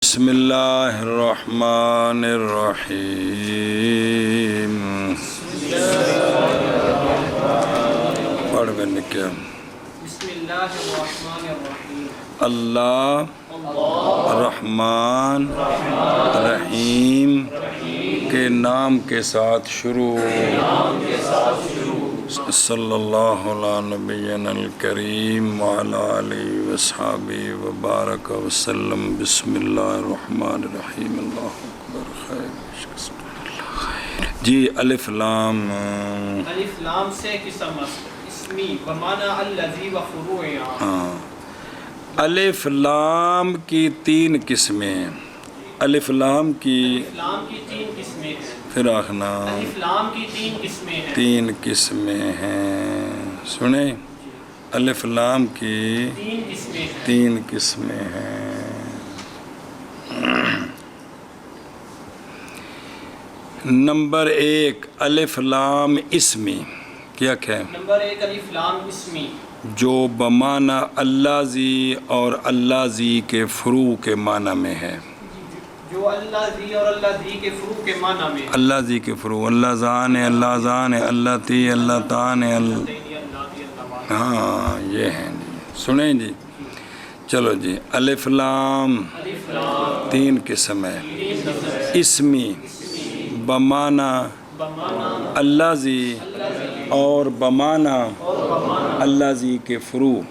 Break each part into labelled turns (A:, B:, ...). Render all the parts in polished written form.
A: بسم اللہ الرحمن الرحیم پڑھ میں نکیا
B: بسم اللہ الرحمن الرحیم
A: اللہ رحمان رحیم کے نام کے ساتھ شروع صلی اللہ علیہ نبینا الکریم وعلی آلہ وصحبہ وبارک وسلم بسم اللہ الرحمن الرحیم اللہ اکبر خیر جی الف لام
B: سے قسم اسمی بمعنی الذی و فروع
A: الف لام کی تین قسمیں ہیں الف لام کی
B: تین قسمیں ہیں
A: پھر آخنا
B: الف لام کی تین قسمیں ہیں
A: تین قسمیں ہیں سنیں الف لام کی تین قسمیں ہیں نمبر ایک الف لام اسمی کیا ہے
B: نمبر ایک الف لام اسمی
A: جو بمعنی اللہ زی اور اللہ زی کے فروع کے معنی میں ہے
B: جو اللہ زی اور اللہ زی کے فروع کے معنی میں
A: اللہ زی کے فروع اللہ زان ہے اللہ زان ہے اللہ تی اللہ تان ہے ہاں یہ ہیں جی سنیں جی چلو جی الف لام تین قسم ہے اسمی بمعنی اللہ زی اور بمعنی اللہ زی کے فروع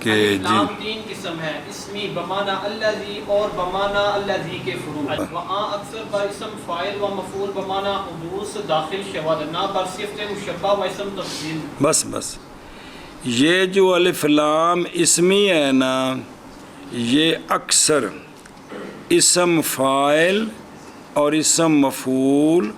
A: کہ جی
B: تین قسم ہے اسمی بمعنی الذی اور بمعنی الذی کے فروع وہاں اکثر بر اسم فاعل و مفعول بمعنی حدوث داخل شود نہ بر صفت مشبہ و اسم تفضیل
A: بس یہ جو الف لام اسمی ہے نا یہ اکثر اسم فاعل اور اسم مفعول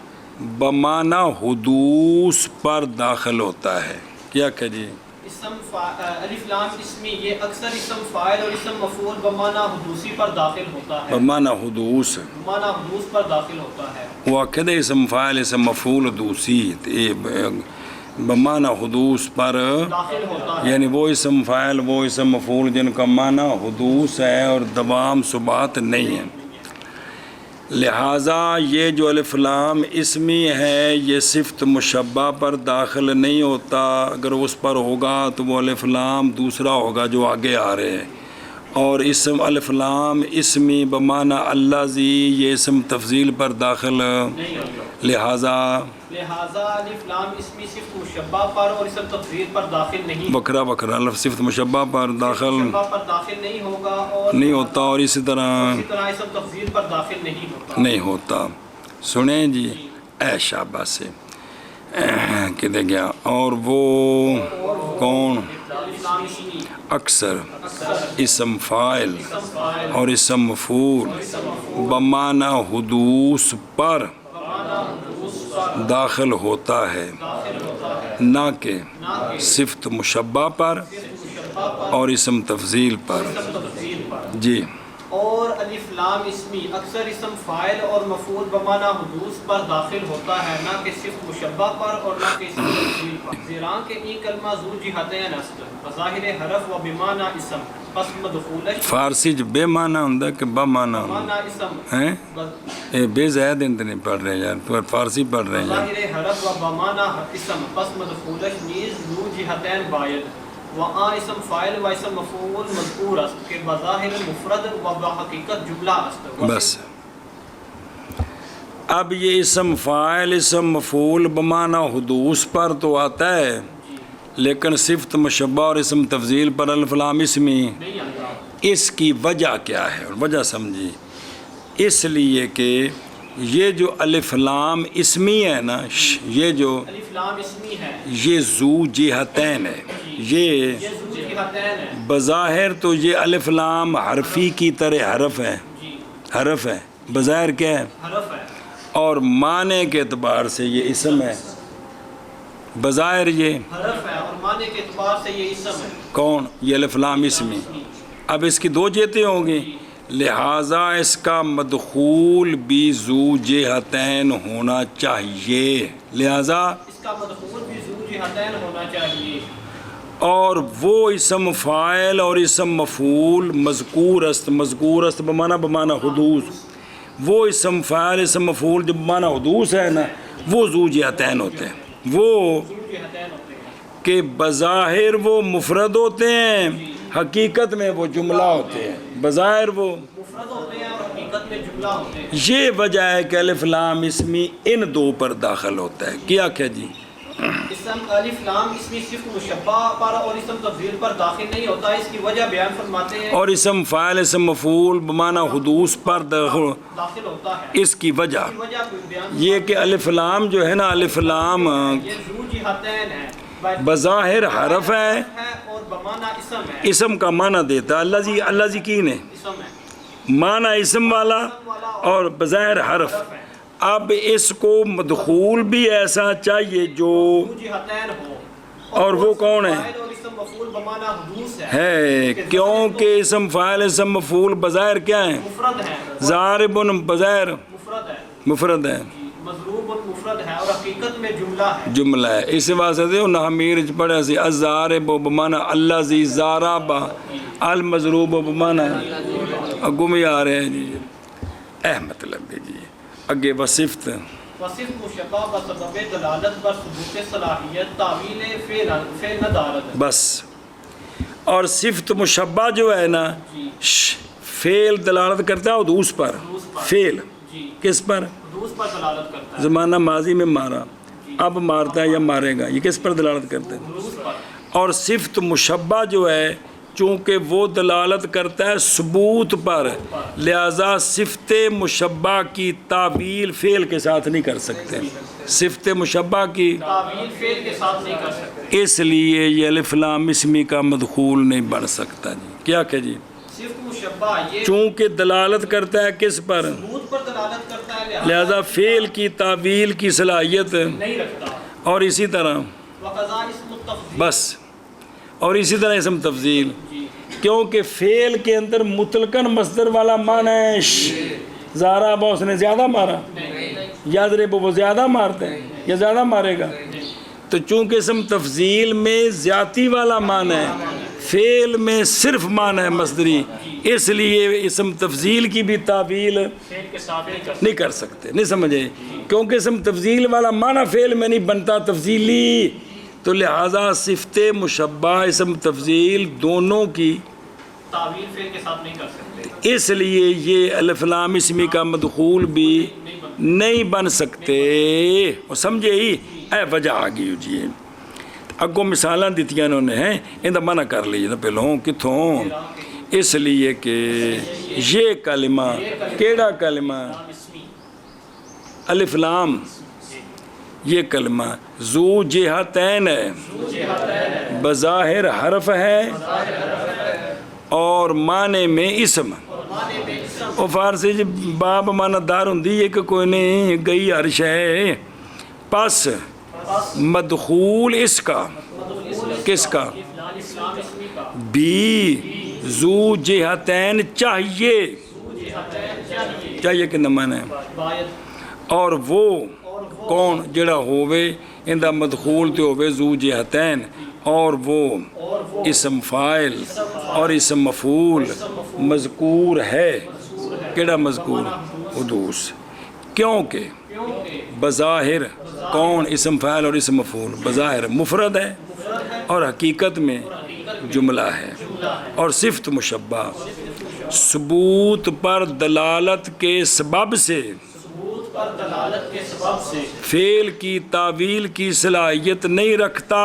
A: بمعنی حدوث پر داخل ہوتا ہے کیا کہ جی
B: الف لام اسمی یہ اکثر اسم فاعل اور اسم مفعول بمعنی حدوثی پر داخل ہوتا ہے
A: بمعنی حدوث
B: پر داخل ہوتا ہے
A: وہ کہتے اسم فاعل اسم مفعول حدوثی بمعنی حدوث پر
B: داخل ہوتا ہے
A: یعنی وہ اسم فاعل وہ اسم مفعول جن کا معنی حدوث ہے اور دوام ثبات نہیں ہے لہٰذا یہ جو الف لام اسمی ہے یہ صفت مشبہ پر داخل نہیں ہوتا اگر اس پر ہوگا تو وہ الف لام دوسرا ہوگا جو آگے آ رہے ہیں اور اسم الف لام اسمی بمعنی اللہ زی یہ اسم تفضیل پر داخل لہٰذا
B: الف لام اسمی صفت مشبہ پر اور اسم تفضیل پر داخل نہیں
A: بکرا الف صفت مشبہ پر داخل
B: نہیں ہوگا اور
A: نہیں ہوتا اور اسی طرح
B: اسم تفضیل پر داخل
A: نہیں ہوتا سنیں جی اے شابہ سے کہتے گیا اور وہ کون اکثر اسم فاعل اور اسم مفعول بمعنی حدوث پر داخل ہوتا ہے نہ کہ صفت مشبہ پر اور اسم تفضیل پر جی
B: اور الف لام اسمی اکثر اسم فاعل اور مفعول بمعنی حدوث پر داخل ہوتا ہے نہ کہ صفت مشبہ پر اور نہ کہ اسم تفضیل پر زیران کے این کلمہ ذو جہتین است بظاہر حرف و بمعنی اسم پس مدخولش
A: فارسی جو بے معنی ہوں کہ بمعنی ہوں ہیں بے زیاد انت نہیں پڑھ رہے یار تو فارسی پڑھ رہے ہیں
B: بظاہر حرف و بمعنی اسم پس مدخولش نیز ذو جہتین باید وہاں اسم فاعل و اسم مفعول مذکور است کہ بظاہر مفرد و بحقیقت جملہ است
A: بس اب یہ اسم فاعل اسم مفعول بمعنی حدوث پر تو آتا ہے لیکن صفت مشبہ اور اسم تفضیل پر الف لام اسمی اس کی وجہ کیا ہے اور وجہ سمجھی اس لیے کہ یہ جو الف لام اسمی ہے نا یہ جو
B: الف لام اسمی ہے
A: یہ ذو جہتین ہے یہ بظاہر تو یہ الف لام حرفی کی طرح حرف ہے بظاہر کیا ہے اور معنی کے اعتبار سے یہ اسم ہے بظاہر یہ
B: حرف ہے اور معنی کے اعتبار سے یہ اسم ہے
A: کون یہ الف لام اسمی اب اس کی دو جہتیں ہوں گی لہٰذا اس کا مدخول بھی ذو جہتین ہونا چاہیے لہٰذا
B: اس کا مدخول بھی ذو جہتین ہونا چاہیے
A: اور وہ اسم فاعل اور اسم مفعول مذکور است بمعنی حدوث، وہ اسم فاعل اسم مفعول جب بمعنی حدوث ہے نا وہ ذو جہتین ہوتے ہیں، وہ
B: جہتین ہوتے ہیں
A: کہ بظاہر وہ مفرد ہوتے ہیں، حقیقت میں وہ جملہ ہوتے ہیں، بظاہر وہ
B: مفرد ہوتے ہیں اور حقیقت میں جملہ ہوتے ہیں۔
A: یہ وجہ ہے کہ الف لام اسمی ان دو پر داخل ہوتا ہے۔ کیا کیا جی؟
B: اسم الف لام اسمی صفت مشبہ پر اور اسم تفضیل پر داخل نہیں ہوتا، اس کی وجہ بیان فرماتے ہیں
A: اور اسم فاعل اسم مفعول بمعنی حدوث پر
B: داخل ہوتا ہے،
A: اس کی وجہ
B: اس کی وجہ کوئی بیان
A: یہ کہ الف لام جو ہے نا، الف لام
B: یہ ذو جہتین ہے،
A: بظاہر حرف ہے،
B: اور بمعنی اسم ہے،
A: اسم کا معنی دیتا ہے۔ اللہ جی کی نے
B: اسم ہے،
A: معنی اسم والا اور بظاہر حرف۔ اب اس کو مدخول بھی ایسا چاہیے جو
B: ذو جہتین ہو،
A: اور وہ کون ہے؟
B: فاعل اور اسم مفعول بمعنی حدوث
A: ہے، کیونکہ اسم فاعل اسم مفعول بظاہر کیا ہیں؟
B: مفرد ہے،
A: ضارب بظاہر
B: مفرد ہے،
A: مفرد ہے،
B: مضروب مفرد ہے اور حقیقت میں جملہ ہے۔
A: جملہ ہے۔ اس واسطے دے نہ امیر پڑھا سی الضارب بمعنی الذی ضرب، المضروب بمعنی گم ہی آ رہے ہیں جی، مطلب ہے جی۔ اگے وصفت
B: وصف مشبہ بسبب دلالت بر ثبوت صلاحیت تعویل فعل ندارت۔
A: بس، اور صفت مشبہ جو ہے نا فعل دلالت کرتا ہے حدوث پر، فعل کس پر؟
B: حدوث پر دلالت کرتا ہے،
A: زمانہ ماضی میں مارا، اب مارتا ہے یا مارے گا، یہ کس پر دلالت کرتا ہے؟
B: حدوث پر۔
A: اور صفت مشبہ جو ہے چونکہ وہ دلالت کرتا ہے ثبوت پر، لہذا صفت مشبہ کی تعبیل فعل کے ساتھ نہیں کر سکتے، صفت مشبہ کی
B: تعویل فعل کے ساتھ نہیں کر سکتے،
A: اس لیے یہ الف لام اسمی کا مدخول نہیں بن سکتا جی۔ کیا کہ جی؟
B: صفت مشبہ یہ
A: چونکہ دلالت کرتا ہے کس پر؟
B: ثبوت پر دلالت کرتا ہے،
A: لہذا فعل کی تعبیل کی صلاحیت،
B: نہیں رکھتا۔
A: اور اسی طرح
B: وقضاء اسم التفضیل،
A: بس، اور اسی طرح اسم تفضیل، کیونکہ فعل کے اندر مطلقاً مصدر والا معنی ہے، ضرب اس نے زیادہ مارا، یضرب وہ زیادہ مارتے ہیں یا زیادہ مارے گا، تو چونکہ اسم تفضیل میں زیادتی والا معنی ہے، فعل میں صرف معنی ہے مصدری، اس لیے اسم تفضیل کی بھی تعبیل
B: فعل کے ساتھ نہیں کر سکتے۔
A: نہیں کر سکتے، نہیں سمجھے؟ کیونکہ اسم تفضیل والا معنی فعل میں نہیں بنتا تفضیلی، تو لہذا صفت مشبہ اسم تفضیل دونوں کی
B: تعویل فعل کے ساتھ نہیں کر سکتے،
A: اس لیے یہ الف لام اسمی کا مدخول بھی نہیں بن سکتے، وہ سمجھے ہی؟ اے وجہ آ گئی جی۔ اگوں مثالاں دیتیاں انہوں نے ہیں، اندہ منع کر لیجیے پہلوں کتوں، اس لیے کہ یہ کلمہ کیڑا کلمہ الف لام، یہ کلمہ ذو جہتین ہے، بظاہر حرف ہے اور معنی میں اسم، وہ فارسی جی باب معنی دار ہوندی ہے کہ کوئی نہیں گئی عرش ہے، پس مدخول اس کا، کس کا؟ بھی ذو جہتین چاہیے، چاہیے کہ نہ معنی ہے، اور وہ کون جڑا ہووے اندہ مدخول تے ہووے ذو جہتین، اور وہ اسم فاعل اور اسم مفعول مذکور ہے، کیڑا مذکور؟ حدوث، کیونکہ بظاہر کون؟ اسم فاعل اور اسم مفعول بظاہر مفرد ہے اور حقیقت میں جملہ ہے، اور صفت مشبہ ثبوت پر دلالت کے سبب سے،
B: پر دلالت کے سبب سے
A: فعل کی تعویل کی صلاحیت نہیں رکھتا،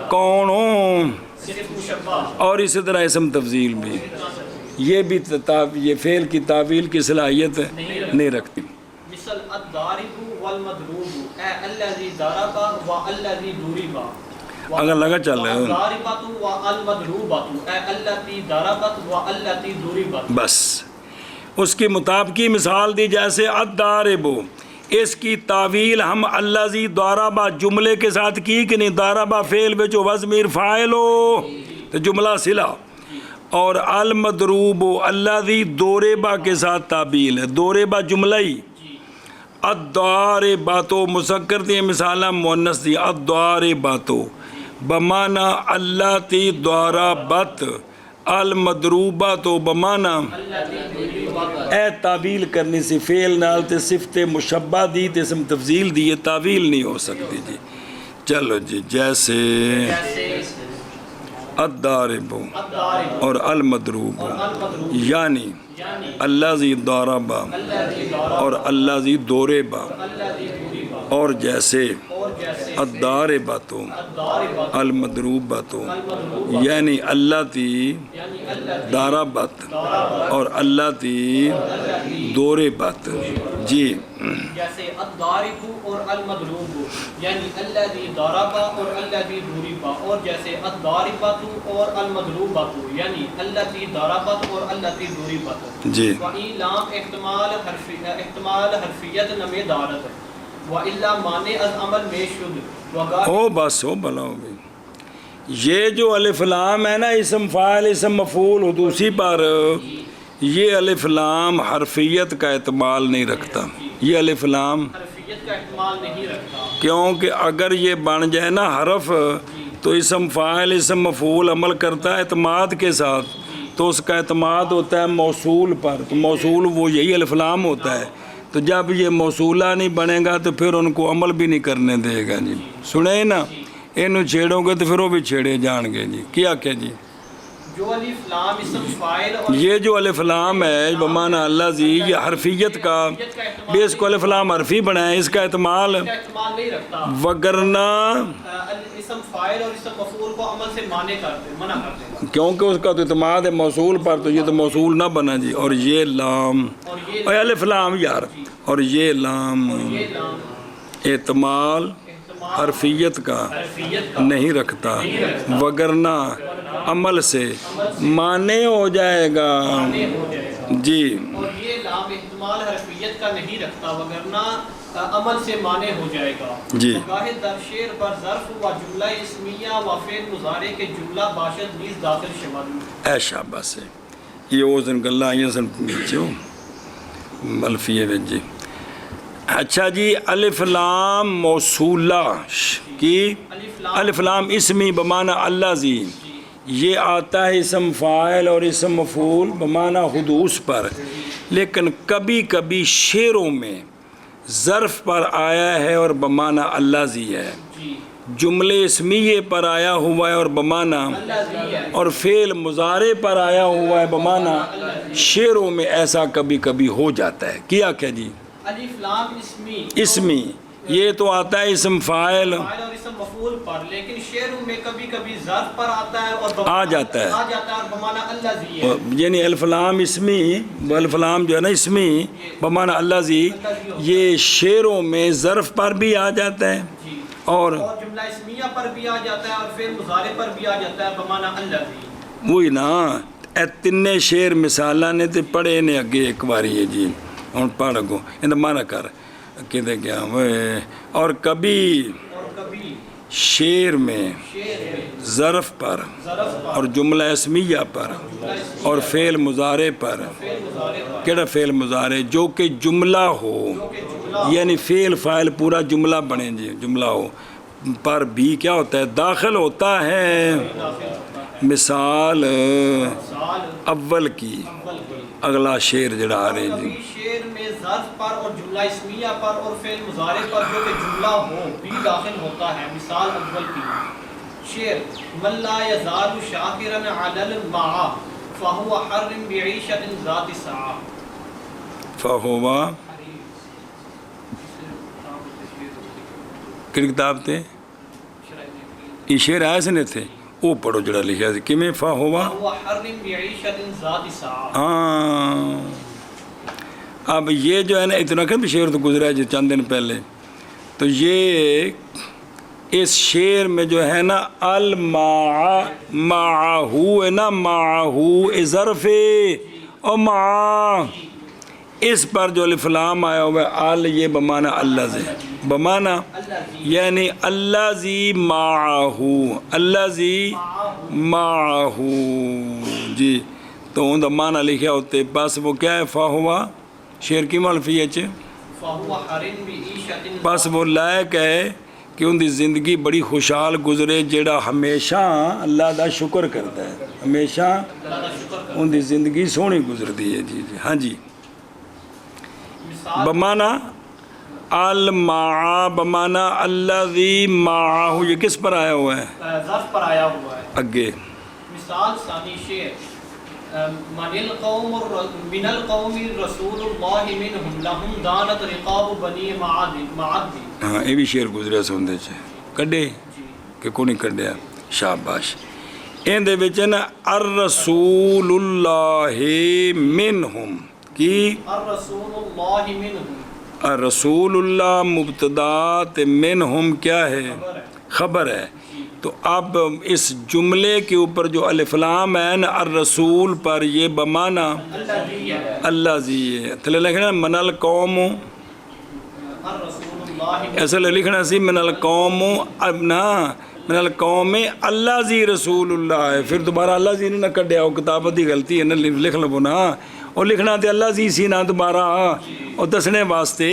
A: کون ہوں؟
B: صرف مشبہ،
A: اور اسی طرح اسم تفضیل بھی، یہ بھی یہ فعل کی تعویل کی صلاحیت نہیں رکھتی۔
B: مثل الضارب والمضروب، اے الذی ضرب والذی ضرب،
A: اگر لگا چل رہے ہو
B: الضاربۃ والمضروبۃ، اے التی ضربت والتی ضربت،
A: بس اس کی مطابقی مثال دی، جیسے الضارب، اس کی تعویل ہم الذی ضرب جملے کے ساتھ کی کہ نہیں؟ ضرب فعل وچ وضمیر فاعل ہو تو جملہ صلہ، اور المضروب الذی ضرب کے ساتھ تعبیل ہے، ضرب جملہ ہی، الضارباتو مذکر دی مثالاں مؤنث دی الضارباتو بمانا اللاتی ضربت المضروباتو بمانا اے تعویل کرنی سی فعل نال تے صفت مشبہ دی تے اسم تفضیل دی یہ تعویل نہیں ہو سکتی جی چلو جی جیسے الضارب اور المضروب یعنی الذی ضرب اور الذی ضرب اور جیسے الضاربۃ المضروبۃ یعنی اللاتی ضربت اور اللاتی ضربت جی
B: جیسے الضارب اور المضروب یعنی الذی ضرب اور الذی ضرب اور جیسے الضاربۃ اور المضروبۃ یعنی التی ضربت اور التی ضربت
A: جی
B: وَإِلَّا احتمال حرفیت نمے دارت وَإِلَّا معنی از عمل میں شد
A: او بس ہو بھلا ہو گئی یہ جو الف لام ہے نا اسم فاعل اسم مفعول حدوثی پر یہ الف لام حرفیت کا احتمال نہیں رکھتا یہ الف لام
B: حرفیت کا احتمال نہیں رکھتا
A: کیونکہ اگر یہ بن جائے نا حرف تو اسم فاعل اسم مفعول عمل کرتا ہے اعتماد کے ساتھ تو اس کا اعتماد ہوتا ہے موصول پر تو موصول وہ یہی الف لام ہوتا ہے تو جب یہ موصولہ نہیں بنے گا تو پھر ان کو عمل بھی نہیں کرنے دے گا جی سنیں نا انہوں چھیڑو گے تو پھر وہ بھی چھیڑے جان گے جی کیا کہ جی
B: جو الف لام اسم فاعل اور
A: یہ جو الف لام ہے بمعنی الذی یہ حرفیت کا بھی اس کو الف لام حرفی بنائے اس کا احتمال
B: نہیں رکھتا
A: وگرنہ
B: اسم فاعل اور اسم مفعول کو عمل سے منع کرتے ہیں
A: کیونکہ اس کا تو اعتماد ہے موصول پر تو یہ تو موصول نہ بنا جی اور یہ لام اور الف لام یار اور یہ لام اعتمال حرفیت کا نہیں رکھتا وگرنہ عمل سے معنی ہو جائے گا جی
B: اور یہ لام احتمال حرفیت کا نہیں رکھتا وگرنہ عمل سے معنی ہو جائے گا
A: جی
B: گاہ در شعر پر ظرف و جملہ اسمیہ و فعل مضارع کے جملہ باشد نیز داخل شمال
A: اے شاباش ہے یہ وہ دن گلا آئیے سن نیچے ہو الفیہ میں جی اچھا جی الف لام موصولہ کی الف لام اسمی بمعنی الذی یہ آتا ہے اسم فاعل اور اسم مفعول بمعنی حدوث پر لیکن کبھی کبھی شعروں میں ظرف پر آیا ہے اور بمعنی الذی ہے جملے اسمیے پر آیا ہوا ہے اور بمعنی اور فعل مضارع پر آیا ہوا ہے بمعنی شعروں میں ایسا کبھی کبھی ہو جاتا ہے کیا کیا جی
B: الف لام
A: اسمی یہ تو آتا ہے اسم فاعل
B: اور اسم مفعول پر لیکن شعروں میں کبھی کبھی ظرف پر آتا ہے اور
A: آ جاتا ہے
B: اور بمعنی الذی ہے
A: یعنی الف لام اسمی الف لام جو ہے نا اسمی بمعنی الذی یہ شعروں میں ظرف پر بھی آ جاتا ہے اور
B: جملہ اسمیہ پر بھی آ جاتا ہے اور فعل مضارع پر بھی آ جاتا ہے بمعنی الذی
A: وہی نا اے تینے شعر مثالاں نے تے پڑھے نے اگے ایک باری ہے جی ہن پڑھ گو اندا مانا کر کدے گیا اور کبھی شعر میں ظرف پر اور جملہ اسمیہ پر اور فعل مضارع پر کیڑا فعل مضارع جو کہ جملہ ہو یعنی فعل فاعل پورا جملہ بنے جی جملہ ہو پر بھی کیا ہوتا ہے داخل ہوتا ہے مثال اول کی اگلا شعر جڑا آ رہے جی
B: شعر میں ظرف پر اور جملہ اسمیہ پر اور فعل مضارع پر جو کہ جملہ ہو بھی داخل ہوتا ہے مثال اول کی شعر من لا یزال شاکرا علی المعا فهو حرم بعیشۃ ذات سعا
A: فہوا کن کتاب تے یہ شعر آئے سے نہیں تھے وہ پڑھو جڑا لکھا تھا کہ میں فہوا
B: حرم بعیشۃ ذات سعا
A: ہاں اب یہ جو ہے نا اتنا کہ شعر تو گزرا ہے جو چند دن پہلے تو یہ اس شعر میں جو ہے نا معہو ہے نا معہو ظرف اور مع اس پر جو الف لام آیا ہوا ہے ال یہ بمعنی الذی بمعنی یعنی الذی معہو الذی معہو جی تو ان دا معنی لکھا ہوتے بس وہ کیا ہے فہوا شعر کی ملفی ہے
B: فهو حرن بعيشة
A: بس وہ لائق ہے کہ ان دی زندگی بڑی خوشحال گزرے جیڑا ہمیشہ اللہ دا شکر کرتا ہے، ہمیشہ
B: اللہ کا شکر کر
A: ان دی زندگی سونی گزرتی ہے. جی جی ہاں جی.
B: مثال
A: بمانا المعا بمانا الذی معاہ، یہ کس پر آیا ہوا ہے؟
B: ظرف پر آیا ہوا ہے.
A: اگے
B: مثال ثانی شعر من القوم رسول اللہ منہم لہم دانت رقاب بنی معد.
A: ہاں یہ بھی شعر گزریا سوندے چ کڈے کہ کو نہیں کڈیا. شاباش. اندے وچ نا الرسول اللہ منہم کی
B: الرسول اللہ منہم
A: الرسول اللہ مبتدا تے منہم کیا ہے؟
B: خبر ہے.
A: خبر ہے. تو اب اس جملے کے اوپر جو الف لام ہے نا الرسول پر یہ بمانا
B: الذی ہے
A: اللہ زی ہے. تھلے لکھنا من القوم،
B: الرسول اللہ
A: ایسا لکھنا سی من القوم، اب نا من القوم اللہ زی رسول اللہ ہے. پھر دوبارہ اللہ زی نے نہ کڈیا، وہ کتابت دی غلطی ہے نا، لکھ لو نا. اور لکھنا تے اللہ زی سی نہ دوبارہ، اور دسنے واسطے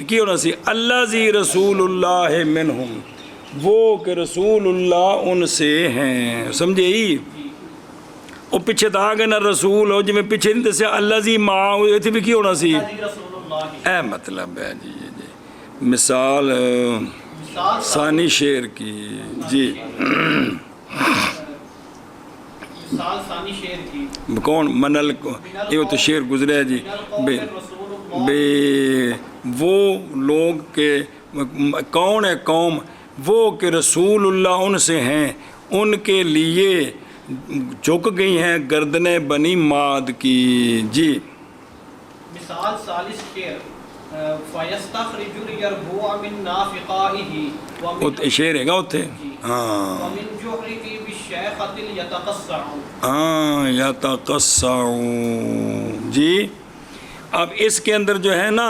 A: کی ہونا سی اللہ زی رسول اللہ منہم، وہ کہ رسول اللہ ان سے ہیں. سمجھے ہی؟ وہ پیچھے تا گئے نا رسول ہو، جی میں پیچھے نہیں دسیا اللہ زی ماں اتنے بھی کی ہونا سی.
B: الذی رسول اللہ.
A: اے مطلب ہے جی. جی مثال
B: مثال
A: ثانی شعر کی. جی
B: مثال ثانی شعر کی
A: کون منل یہ تو شعر گزرا ہے جی. بے بے وہ لوگ کے کون ہے قوم، وہ کہ رسول اللہ ان سے ہیں، ان کے لیے جھک گئی ہیں گردنیں بنی ماد کی. جی
B: مثال ثالث شعر فَيَسْتَخْرِجُ الْيَرْبُوعَ مِنْ نَافِقَائِهِ وَمِنْ
A: شعر ہے گا اتنے. ہاں
B: وَمِنْ جُحْرِهِ بِالشَّيْخَةِ يَتَقَصَّعُ.
A: ہاں یتقصعون. جی اب اس کے اندر جو ہے نا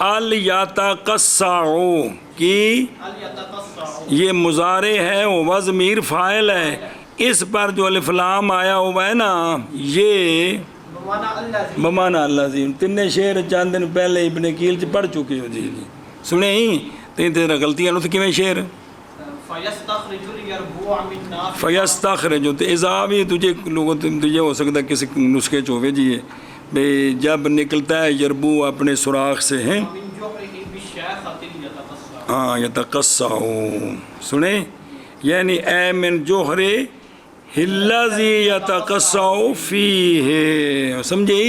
A: الیتقصعو کی
B: الْيَتَقَصَّعُ
A: یہ مضارع ہے، وہ ضمیر فاعل ہے. اس پر جو الف لام آیا ہوا ہے نا یہ
B: بمعنى الذی
A: بمانا اللہ عظیم. تین شعر چند دن پہلے ابن کیل چ پڑھ چکے ہو. جی جی سنے ہی تین تیرا غلطیاں تو کیویں شعر
B: فَيَسْتَخْرِجُ الْيَرْبُوعَ مِنْ نَافِقَائِهِ
A: فیستخرج تو اضا بھی تجھے لوگوں تجھے ہو سکتا ہے کسی نسخے چوے جی بھئی جب نکلتا ہے یربو اپنے سوراخ سے ہیں.
B: وَمِنْ جُحْرِهِ بِالشَّيْخَةِ يَتَقَصَّعُ.
A: ہاں یتقصعون. سنیں یعنی اے من جوہر الذی یتقصع فیہ. سمجھے؟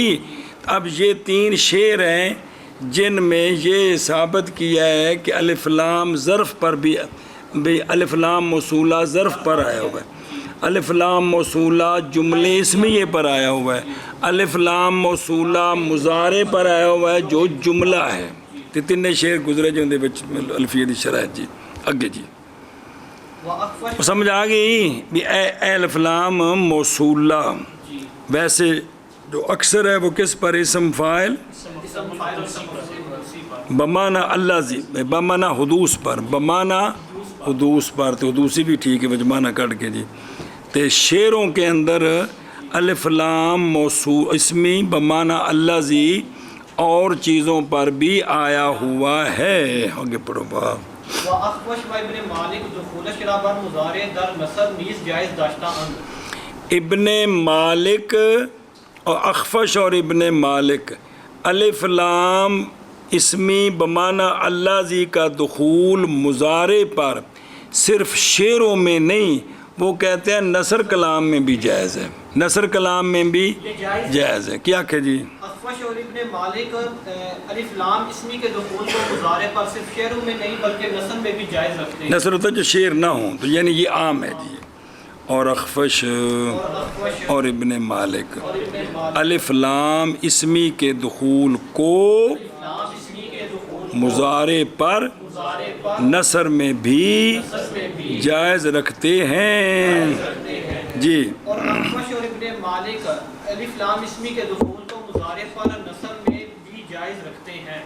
A: اب یہ تین شعر ہیں جن میں یہ ثابت کیا ہے کہ الف لام ظرف پر بھی الف لام موصولہ ظرف پر آیا ہوا ہے، الف لام موصولہ جملے اسمیہ پر آیا ہوا ہے، الف لام موصولہ مضارع پر آیا ہوا ہے جو جملہ ہے. تین شعر گزرے جو اندے وچ الفیہ دی شرائط. جی اگے جی
B: وَأَخْفَشْ
A: سمجھ آ گئی بھی اے الف لام موصولہ ویسے جو اکثر ہے وہ کس پر اسم فاعل
B: اسم فاعل اور اسم مفعول اسی پر
A: بمانا اللہ زی بمانا حدوث پر بمانا حدوث پر. تو حدوثی بھی ٹھیک ہے بجمانا کٹ کے. جی تے شعروں کے اندر الف لام موصول اسمی بمانا اللہ زی اور چیزوں پر بھی آیا ہوا ہے. آگے پڑھو باب.
B: وَأَخْفَشْ وَابْنِ مالک دخول شرع بر مضارع در نصب نیز جائز داشتہ اند.
A: ابن مالک اور اخفش اور ابن مالک الف لام اسمی بمانا اللہ زی کا دخول مضارع پر صرف شعروں میں نہیں، وہ کہتے ہیں نثر کلام میں بھی جائز ہے. نثر کلام میں بھی جائز ہے. کیا کہ جی
B: اخفش اور ابن مالک الف لام اسمی کے دخول کو مضارع پر صرف شعروں میں نہیں بلکہ نثر میں بھی جائز رکھتے ہیں.
A: نثر ہوتا ہے جو شعر نہ ہوں، تو یعنی یہ عام ہے جی. اور اخفش اور ابن مالک
B: اور ابن مالک
A: الف لام اسمی کے دخول کو
B: لام اسمی کے دخول
A: مضارع پر
B: مضارع پر
A: نثر میں بھی
B: نصب میں بھی
A: جائز رکھتے ہیں.
B: رکھتے ہیں.
A: جی
B: اور اخفش اور ابن مالک الف لام اسمی کے دخول کو مضارع پر نصب میں بھی جائز رکھتے ہیں.